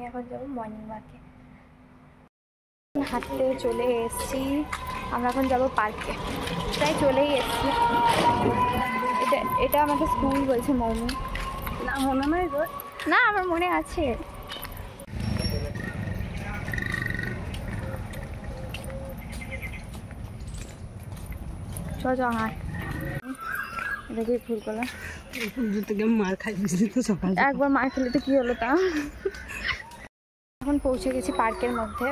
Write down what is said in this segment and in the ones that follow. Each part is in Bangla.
এখন যাবো মর্নিং ওয়াকে। হাঁটতে চলে এসেছি, আমরা এখন যাবো পার্কে, প্রায় চলেই এসেছি। এটা আমাকে স্কুল বলছে মৌমি। না মনে নয় গো, না আমার মনে আছে। চ হাঁট, দেখি ভুল করলাম। মার খাই তো সকাল একবার মার খেলে তো কি হলো তা। এখন পৌঁছে গেছি পার্কের মধ্যে।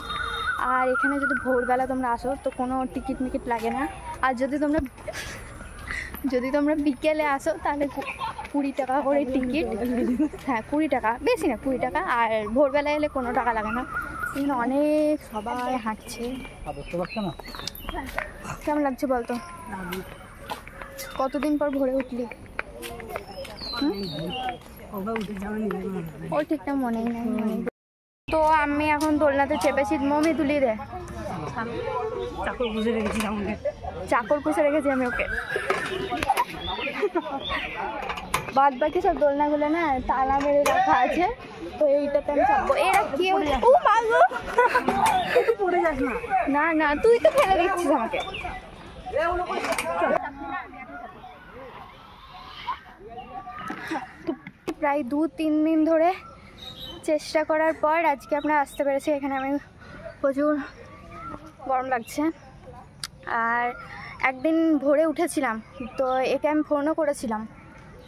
আর এখানে যদি ভোরবেলা তোমরা আসো তো কোনো টিকিট মিকিট লাগে না। আর যদি তোমরা বিকেলে আসো তাহলে 20 টাকা করে টিকিট। হ্যাঁ 20 টাকা, বেশি না 20 টাকা। আর ভোরবেলা এলে কোনো টাকা লাগে না। এখানে অনেক সবাই হাঁটছে। কেমন লাগছে বলতো? কতদিন পর ভোরে উঠলি? ও ঠিকঠাক মনেই নাই। তো আমি এখন দোলনাতে চেপেছি, মমি তুলি দে। চাকর পুষে রেখেছি আমাকে, চাকর পুষে রেখেছি আমি ওকে। বাদ বাকি সব দোলনাগুলো না তালা মেরে রাখা আছে, তো এইটাতে আমি চাপবো। এরা কি ও মাগো, পড়ে যাস না। না না তুই তো ফেলে দিচ্ছিস আমাকে। প্রায় 2-3 দিন ধরে চেষ্টা করার পর আজকে আমরা আসতে পেরেছি। এখানে আমি প্রচুর গরম লাগছে। আর একদিন ভোরে উঠেছিলাম, তো একে আমি ফোনও করেছিলাম,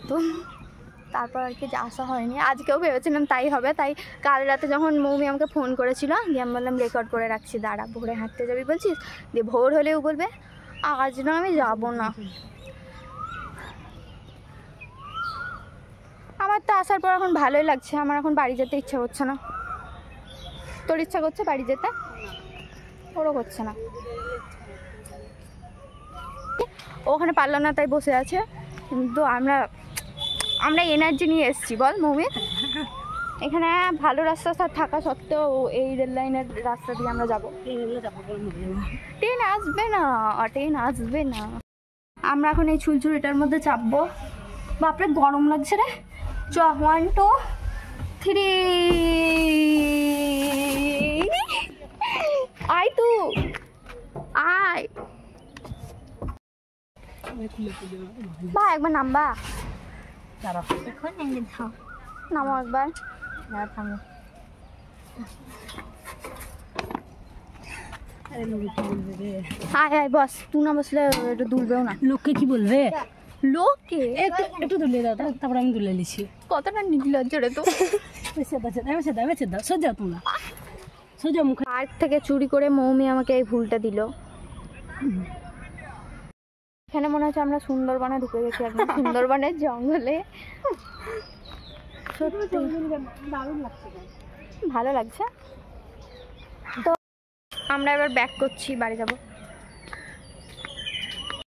তো তারপর আর কি আসা হয়নি। আজকেও ভেবেছিলাম তাই হবে, তাই কাল রাতে যখন মৌমি আমাকে ফোন করেছিল দিয়ে আমি বললাম রেকর্ড করে রাখছি, দাঁড়া ভোরে হাঁটতে যাবি বলছিস, দিয়ে ভোর হলেও বলবে আজ না আমি যাবো না। আমার তো আসার পর এখন ভালোই লাগছে, আমার এখন বাড়ি যেতে ইচ্ছা করছে না। তোর ইচ্ছা করছে বাড়ি যেতে? ওরও করছে না। ওখানে পারলো না তাই বসে আছে, কিন্তু আমরা এনার্জি নিয়ে এসেছি বল মৌমি। এখানে ভালো রাস্তা থাকা সত্ত্বেও এই রেল লাইনের রাস্তা দিয়ে আমরা যাবো। ট্রেন আসবে না। আমরা এখন এই ছুলছুলিটার মধ্যে চাপবো। বাপরে গরম লাগছে রে। চ 1 2 3 আয় তু আয় বা একবার নামবা। নামো একবার। আয় আয় বস, তুই না বসলে এটা দুলবেও না। লোককে কি বলবে? লোকে একটু দুলে দাও, তারপর আমি দুলে নিচ্ছি। কতটা নির্লজ্জ রে তো। সোজা তোমরা সোজা মুখে। পার্ক থেকে চুরি করে মৌমি আমাকে এই ভুলটা দিল। এখানে মনে হচ্ছে আমরা সুন্দরবনে ঢুকে গেছি, একদম সুন্দরবনের জঙ্গলে। সত্যি ভালো লাগছে। তো আমরা এবার ব্যাক করছি, বাড়ি যাবো।